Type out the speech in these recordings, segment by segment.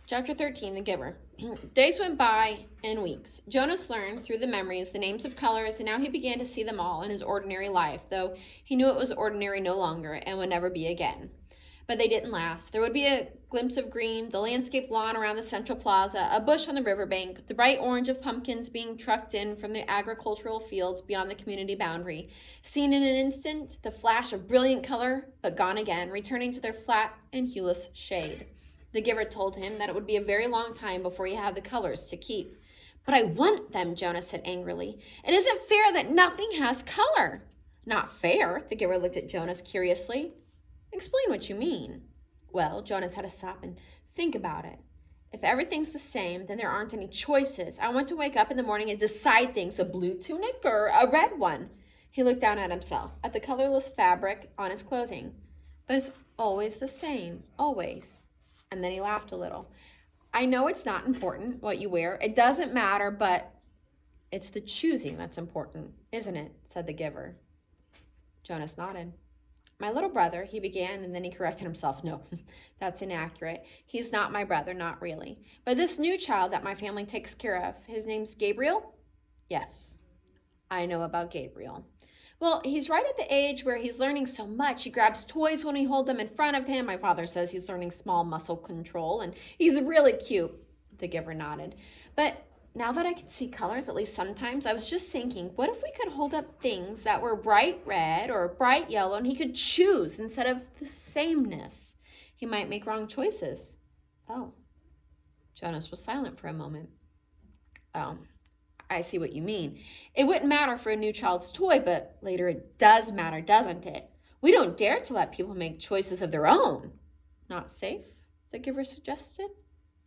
Chapter 13, The Giver. Days went by in weeks. Jonas learned through the memories the names of colors, and now he began to see them all in his ordinary life, though he knew it was ordinary no longer and would never be again. But they didn't last. There would be a glimpse of green, the landscape lawn around the central plaza, a bush on the riverbank, the bright orange of pumpkins being trucked in from the agricultural fields beyond the community boundary. Seen in an instant, the flash of brilliant color, but gone again, returning to their flat and hueless shade. The giver told him that it would be a very long time before he had the colors to keep. But I want them, Jonas said angrily. It isn't fair that nothing has color. Not fair? The giver looked at Jonas curiously. Explain what you mean. Well, Jonas had to stop and think about it. If everything's the same, then there aren't any choices. I want to wake up in the morning and decide things, a blue tunic or a red one. He looked down at himself, at the colorless fabric on his clothing. But it's always the same, always. And then he laughed a little. I know it's not important what you wear. It doesn't matter, but it's the choosing that's important, isn't it? Said the giver. Jonas nodded. My little brother, he began, and then he corrected himself. No, that's inaccurate. He's not my brother, not really. But this new child that my family takes care of, his name's Gabriel? Yes, I know about Gabriel. Well, he's right at the age where he's learning so much. He grabs toys when we hold them in front of him. My father says he's learning small muscle control, and he's really cute. The giver nodded. But now that I can see colors, at least sometimes, I was just thinking, what if we could hold up things that were bright red or bright yellow, and he could choose instead of the sameness? He might make wrong choices. Oh. Jonas was silent for a moment. Oh. I see what you mean. It wouldn't matter for a new child's toy, but later it does matter, doesn't it? We don't dare to let people make choices of their own. Not safe, the giver suggested.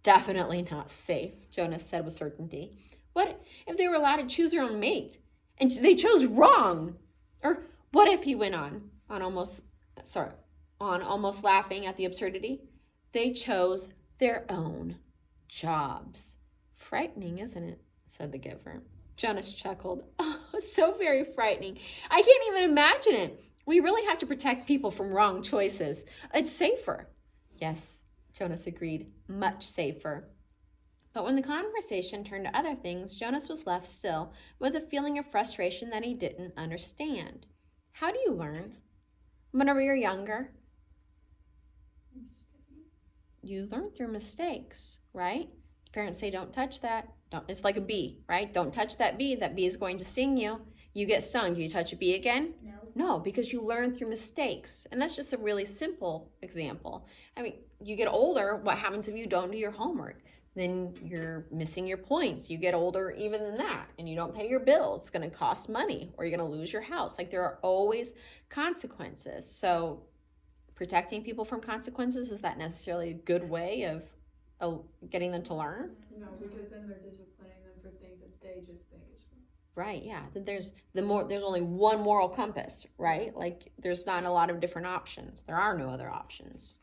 Definitely not safe, Jonas said with certainty. What if they were allowed to choose their own mate and they chose wrong? Or what if, he went on almost laughing at the absurdity, they chose their own jobs. Frightening, isn't it? Said the giver. Jonas chuckled. Oh, so very frightening. I can't even imagine it. We really have to protect people from wrong choices. It's safer. Yes, Jonas agreed. Much safer. But when the conversation turned to other things, Jonas was left still with a feeling of frustration that he didn't understand. How do you learn? Whenever you're younger, you learn through mistakes, right? Parents say, don't touch that. It's like a bee, right? Don't touch that bee. That bee is going to sting you. You get stung. Do you touch a bee again? No, because you learn through mistakes. And that's just a really simple example. I mean, you get older, what happens if you don't do your homework? Then you're missing your points. You get older even than that, and you don't pay your bills. It's going to cost money, or you're going to lose your house. Like, there are always consequences. So protecting people from consequences, is that necessarily a good way of getting them to learn? No, because then they're disciplining them for things that they just think is wrong. Right, yeah. There's only one moral compass, right? Like, there's not a lot of different options. There are no other options.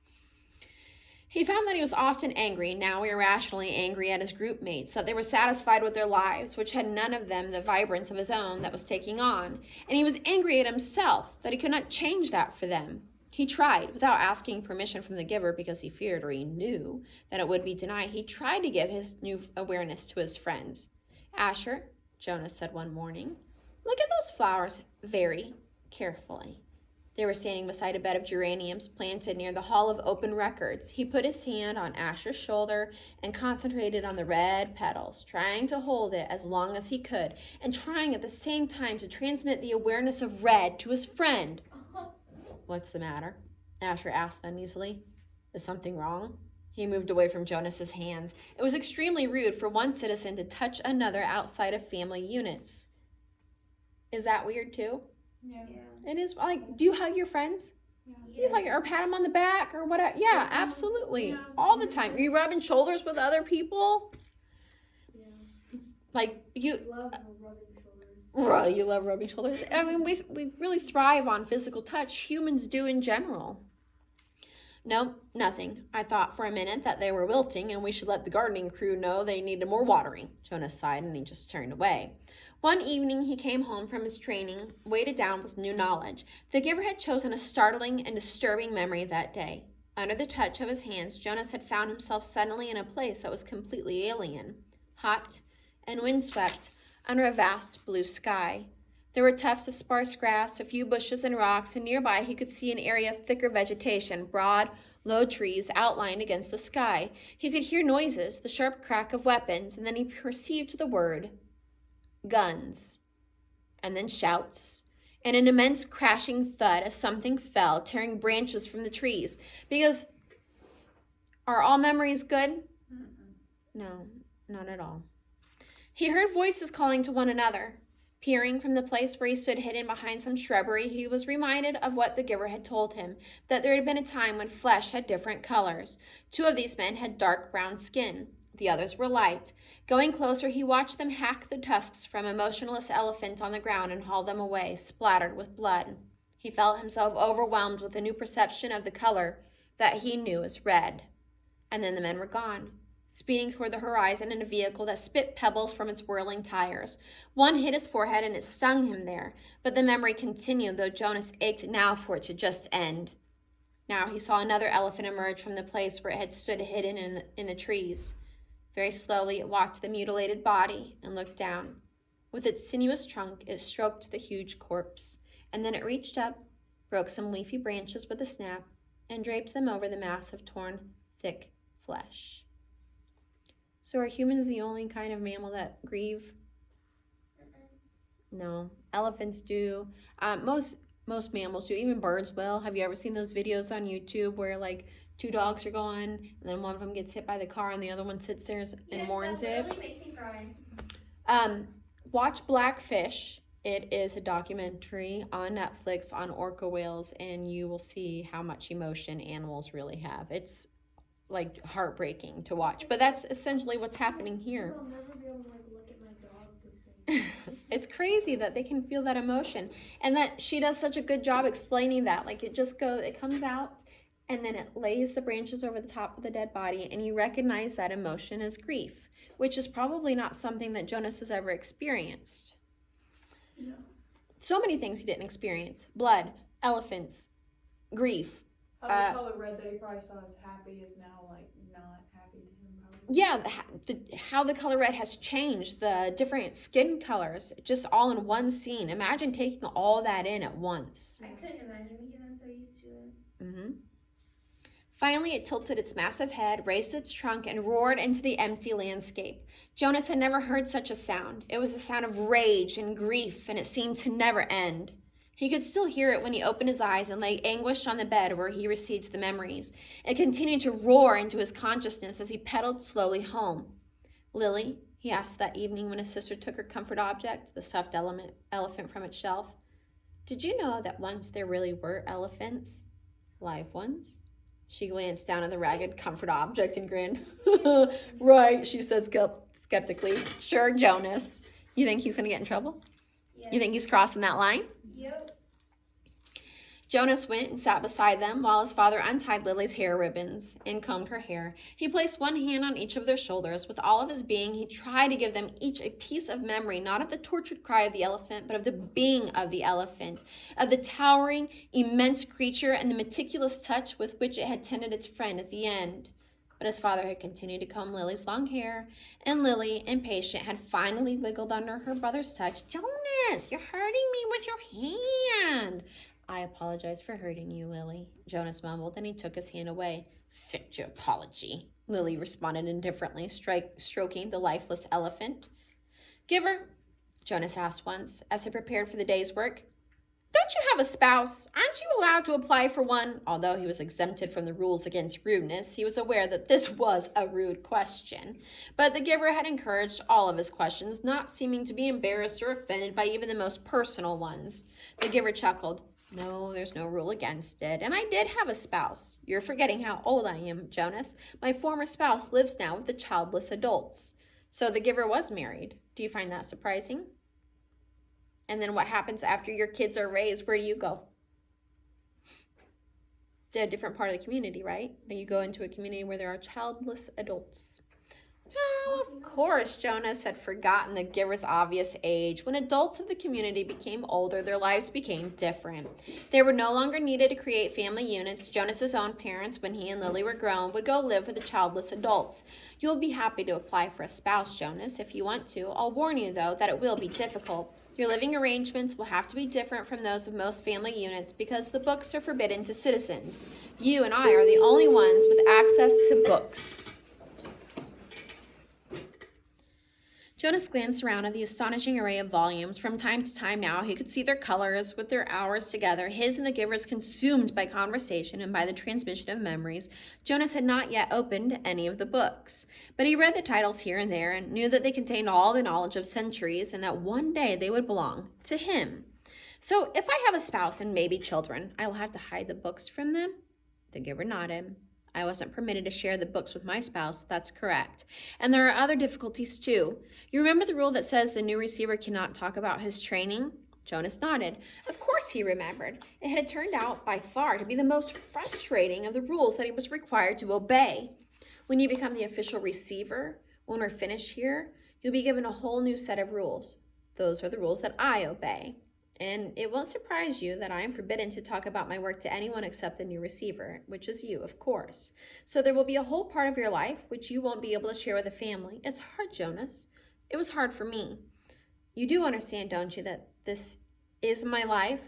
He found that he was often angry, now irrationally angry at his group mates, that they were satisfied with their lives, which had none of them the vibrance of his own that was taking on. And he was angry at himself, that he could not change that for them. He tried, without asking permission from the giver, because he feared or he knew that it would be denied, he tried to give his new awareness to his friends. Asher, Jonas said one morning, look at those flowers very carefully. They were standing beside a bed of geraniums planted near the Hall of Open Records. He put his hand on Asher's shoulder and concentrated on the red petals, trying to hold it as long as he could, and trying at the same time to transmit the awareness of red to his friend. What's the matter? Asher asked uneasily. Is something wrong? He moved away from Jonas's hands. It was extremely rude for one citizen to touch another outside of family units. Is that weird too? Yeah. It is. Like, do you hug your friends? Yeah. You hug or pat them on the back or whatever? Yeah, absolutely. Yeah. All the time. Are you rubbing shoulders with other people? Yeah. Like, you Love rubbing shoulders. Right, you love rubbing shoulders. I mean, we really thrive on physical touch. Humans do in general. No, nothing. I thought for a minute that they were wilting and we should let the gardening crew know they needed more watering. Jonas sighed and he just turned away. One evening he came home from his training, weighted down with new knowledge. The giver had chosen a startling and disturbing memory that day. Under the touch of his hands, Jonas had found himself suddenly in a place that was completely alien, hot and windswept under a vast blue sky. There were tufts of sparse grass, a few bushes and rocks, and nearby he could see an area of thicker vegetation, broad, low trees outlined against the sky. He could hear noises, the sharp crack of weapons, and then he perceived the word, guns, and then shouts, and an immense crashing thud as something fell, tearing branches from the trees. Because are all memories good? No, not at all. He heard voices calling to one another. Peering from the place where he stood hidden behind some shrubbery, he was reminded of what the giver had told him, that there had been a time when flesh had different colors. 2 of these men had dark brown skin. The others were light. Going closer, he watched them hack the tusks from a motionless elephant on the ground and haul them away, splattered with blood. He felt himself overwhelmed with a new perception of the color that he knew as red. And then the men were gone, speeding toward the horizon in a vehicle that spit pebbles from its whirling tires. One hit his forehead and it stung him there, but the memory continued, though Jonas ached now for it to just end. Now he saw another elephant emerge from the place where it had stood hidden in the trees. Very slowly it walked to the mutilated body and looked down. With its sinuous trunk, it stroked the huge corpse, and then it reached up, broke some leafy branches with a snap, and draped them over the mass of torn, thick flesh. So are humans the only kind of mammal that grieve? No. Elephants do. Most mammals do. Even birds will. Have you ever seen those videos on YouTube where like 2 dogs are going and then one of them gets hit by the car and the other one sits there and mourns it? Yes, that literally makes me cry. Watch Blackfish. It is a documentary on Netflix on orca whales, and you will see how much emotion animals really have. It's like heartbreaking to watch, but that's essentially what's happening here. I'll never be able to look at my dog the same. It's crazy that they can feel that emotion, and that she does such a good job explaining that. Like it comes out, and then it lays the branches over the top of the dead body, and you recognize that emotion as grief, which is probably not something that Jonas has ever experienced. No. So many things he didn't experience: blood, elephants, grief. The color red that he probably saw as happy is now like not happy to him. Probably. Yeah, how the color red has changed, the different skin colors, just all in one scene. Imagine taking all that in at once. I couldn't imagine because I'm so used to it. Mm-hmm. Finally, it tilted its massive head, raised its trunk, and roared into the empty landscape. Jonas had never heard such a sound. It was a sound of rage and grief, and it seemed to never end. He could still hear it when he opened his eyes and lay anguished on the bed where he received the memories. It continued to roar into his consciousness as he pedaled slowly home. "Lily," he asked that evening when his sister took her comfort object, the stuffed elephant from its shelf, "did you know that once there really were elephants? Live ones?" She glanced down at the ragged comfort object and grinned. "Right," she said skeptically. "Sure, Jonas. You think he's going to get in trouble? Yeah. You think he's crossing that line?" Yep. Jonas went and sat beside them while his father untied Lily's hair ribbons and combed her hair. He placed one hand on each of their shoulders. With all of his being, he tried to give them each a piece of memory, not of the tortured cry of the elephant, but of the being of the elephant, of the towering, immense creature and the meticulous touch with which it had tended its friend at the end. But his father had continued to comb Lily's long hair, and Lily, impatient, had finally wiggled under her brother's touch. "Jonas, you're hurting me with your hand." "I apologize for hurting you, Lily," Jonas mumbled, and he took his hand away. "Accept your apology," Lily responded indifferently, stroking the lifeless elephant. "Giver," Jonas asked once, as he prepared for the day's work, "don't you have a spouse? Aren't you allowed to apply for one?" Although he was exempted from the rules against rudeness, he was aware that this was a rude question. But the giver had encouraged all of his questions, not seeming to be embarrassed or offended by even the most personal ones. The giver chuckled. "No, there's no rule against it. And I did have a spouse. You're forgetting how old I am, Jonas. My former spouse lives now with the childless adults." So the giver was married. Do you find that surprising? And then what happens after your kids are raised? Where do you go? To a different part of the community, right? And you go into a community where there are childless adults. Oh, of course, Jonas had forgotten the giver's obvious age. When adults of the community became older, their lives became different. They were no longer needed to create family units. Jonas's own parents, when he and Lily were grown, would go live with the childless adults. You'll be happy to apply for a spouse, Jonas, if you want to. I'll warn you, though, that it will be difficult. Your living arrangements will have to be different from those of most family units because the books are forbidden to citizens. You and I are the only ones with access to books. Jonas glanced around at the astonishing array of volumes. From time to time now, he could see their colors with their hours together, his and the giver's consumed by conversation and by the transmission of memories. Jonas had not yet opened any of the books, but he read the titles here and there and knew that they contained all the knowledge of centuries and that one day they would belong to him. So if I have a spouse and maybe children, I will have to hide the books from them? The giver nodded. I wasn't permitted to share the books with my spouse. That's correct. And there are other difficulties too. You remember the rule that says the new receiver cannot talk about his training? Jonas nodded. Of course he remembered. It had turned out by far to be the most frustrating of the rules that he was required to obey. When you become the official receiver, when we're finished here, you'll be given a whole new set of rules. Those are the rules that I obey. And it won't surprise you that I am forbidden to talk about my work to anyone except the new receiver, which is you, of course. So there will be a whole part of your life which you won't be able to share with a family. It's hard, Jonas. It was hard for me. You do understand, don't you, that this is my life?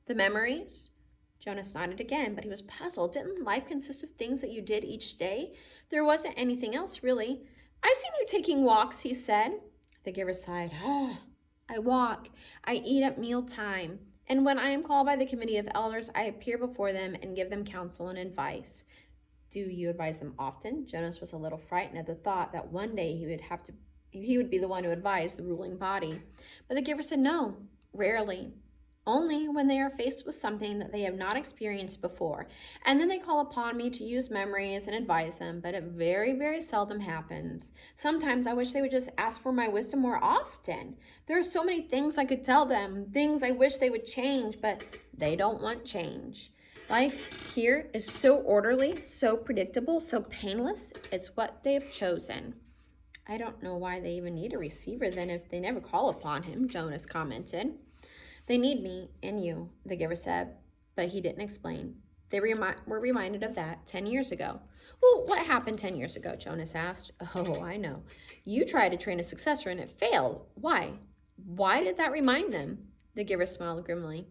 The memories? Jonas nodded again, but he was puzzled. Didn't life consist of things that you did each day? There wasn't anything else, really. I've seen you taking walks, he said. The giver sighed. I walk, I eat at mealtime, and when I am called by the committee of elders, I appear before them and give them counsel and advice. Do you advise them often? Jonas was a little frightened at the thought that one day he would be the one to advise the ruling body. But the giver said no, rarely. Only when they are faced with something that they have not experienced before. And then they call upon me to use memories and advise them, but it very, very seldom happens. Sometimes I wish they would just ask for my wisdom more often. There are so many things I could tell them, things I wish they would change, but they don't want change. Life here is so orderly, so predictable, so painless. It's what they've chosen. I don't know why they even need a receiver then if they never call upon him, Jonas commented. They need me and you, the giver said, but he didn't explain. They were reminded of that 10 years ago. Well, what happened 10 years ago, Jonas asked. Oh, I know. You tried to train a successor and it failed. Why? Why did that remind them? The giver smiled grimly.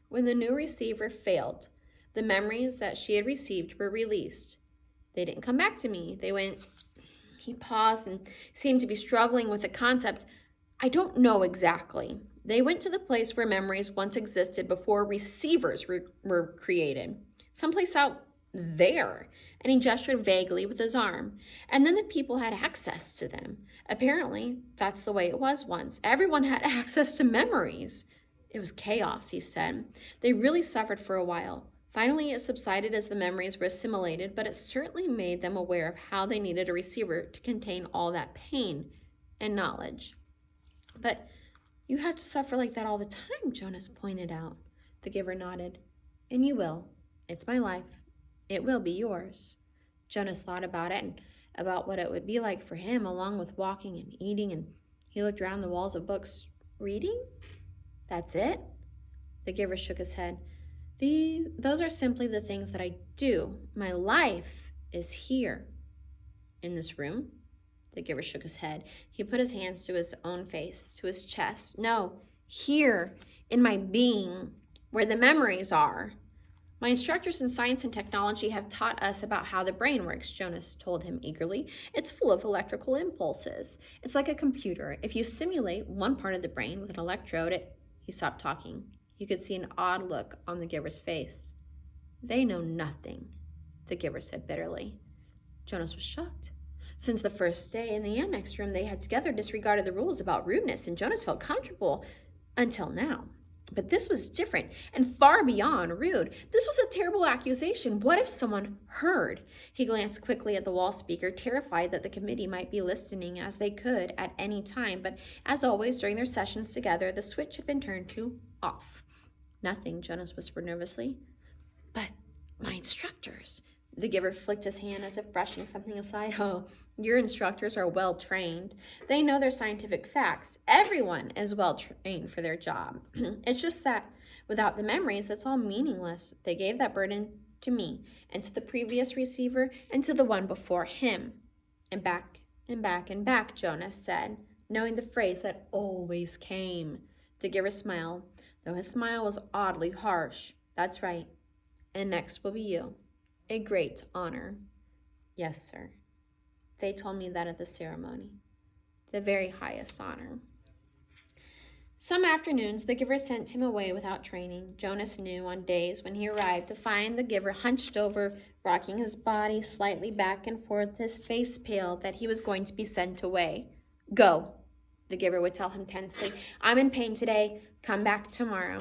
When the new receiver failed, the memories that she had received were released. They didn't come back to me. They went... He paused and seemed to be struggling with the concept. I don't know exactly. They went to the place where memories once existed before receivers were created. Someplace out there. And he gestured vaguely with his arm. And then the people had access to them. Apparently, that's the way it was once. Everyone had access to memories. It was chaos, he said. They really suffered for a while. Finally, it subsided as the memories were assimilated, but it certainly made them aware of how they needed a receiver to contain all that pain and knowledge. But you have to suffer like that all the time, Jonas pointed out. The giver nodded. And you will. It's my life. It will be yours. Jonas thought about it and about what it would be like for him, along with walking and eating, and he looked around the walls of books. Reading? That's it? The giver shook his head. Those are simply the things that I do. My life is here. In this room? The giver shook his head. He put his hands to his own face, to his chest. No, here, in my being, where the memories are. My instructors in science and technology have taught us about how the brain works, Jonas told him eagerly. It's full of electrical impulses. It's like a computer. If you simulate one part of the brain with an electrode, He stopped talking. You could see an odd look on the giver's face. They know nothing, the giver said bitterly. Jonas was shocked. Since the first day in the annex room, they had together disregarded the rules about rudeness, and Jonas felt comfortable until now. But this was different and far beyond rude. This was a terrible accusation. What if someone heard? He glanced quickly at the wall speaker, terrified that the committee might be listening as they could at any time. But as always, during their sessions together, the switch had been turned to off. Nothing, Jonas whispered nervously. But my instructors, The giver flicked his hand as if brushing something aside. Oh, your instructors are well trained. They know their scientific facts. Everyone is well trained for their job. It's just that without the memories, it's all meaningless. They gave that burden to me, and to the previous receiver, and to the one before him. And back, and back, and back, Jonas said, knowing the phrase that always came. The giver smiled, though his smile was oddly harsh. That's right. And next will be you. A great honor. Yes, sir. They told me that at the ceremony. The very highest honor. Some afternoons, the giver sent him away without training. Jonas knew on days when he arrived to find the giver hunched over, rocking his body slightly back and forth, his face pale, that he was going to be sent away. Go, the giver would tell him tensely. I'm in pain today. Come back tomorrow.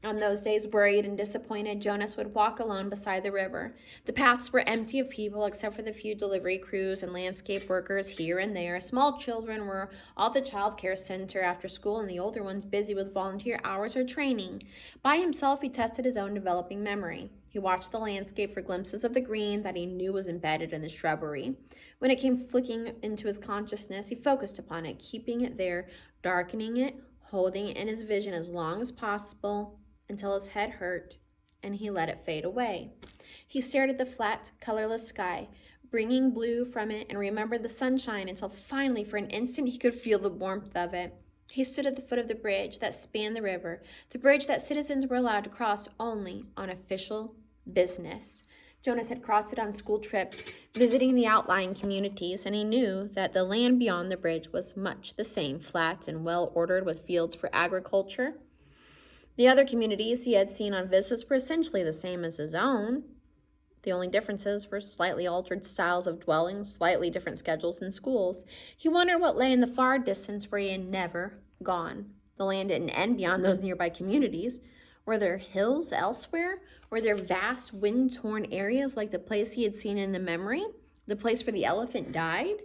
On those days, worried and disappointed, Jonas would walk alone beside the river. The paths were empty of people except for the few delivery crews and landscape workers here and there. Small children were all at the child care center after school, and the older ones busy with volunteer hours or training. By himself, he tested his own developing memory. He watched the landscape for glimpses of the green that he knew was embedded in the shrubbery. When it came flicking into his consciousness, he focused upon it, keeping it there, darkening it, holding it in his vision as long as possible, until his head hurt, and he let it fade away. He stared at the flat, colorless sky, bringing blue from it, and remembered the sunshine until finally, for an instant, he could feel the warmth of it. He stood at the foot of the bridge that spanned the river, the bridge that citizens were allowed to cross only on official business. Jonas had crossed it on school trips, visiting the outlying communities, and he knew that the land beyond the bridge was much the same, flat and well-ordered with fields for agriculture. The other communities he had seen on visits were essentially the same as his own. The only differences were slightly altered styles of dwellings, slightly different schedules and schools. He wondered what lay in the far distance where he had never gone. The land didn't end beyond those nearby communities. Were there hills elsewhere? Were there vast, wind-torn areas like the place he had seen in the memory? The place where the elephant died?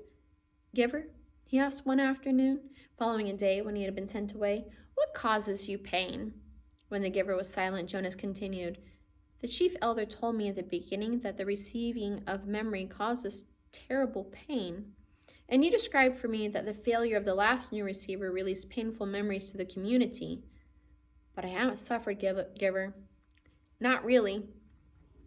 Giver, he asked one afternoon, following a day when he had been sent away, what causes you pain? When the giver was silent, Jonas continued, the chief elder told me at the beginning that the receiving of memory causes terrible pain. And you described for me that the failure of the last new receiver released painful memories to the community. But I haven't suffered, giver. Not really.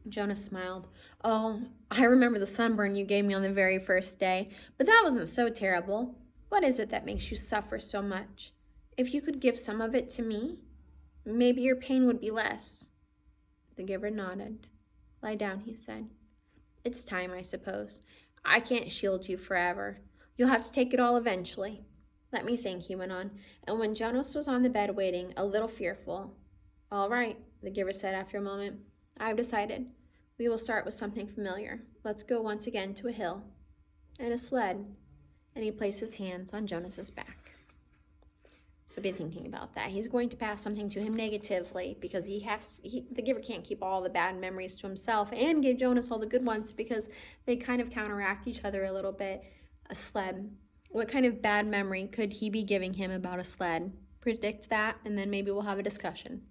Jonas smiled. Oh, I remember the sunburn you gave me on the very first day, but that wasn't so terrible. What is it that makes you suffer so much? If you could give some of it to me, maybe your pain would be less. The giver nodded. Lie down, he said. It's time, I suppose. I can't shield you forever. You'll have to take it all eventually. Let me think, he went on. And when Jonas was on the bed waiting, a little fearful, all right, the giver said after a moment. I've decided. We will start with something familiar. Let's go once again to a hill and a sled. And he placed his hands on Jonas's back. So be thinking about that. He's going to pass something to him negatively because the giver can't keep all the bad memories to himself and give Jonas all the good ones because they kind of counteract each other a little bit. A sled. What kind of bad memory could he be giving him about a sled? Predict that, and then maybe we'll have a discussion.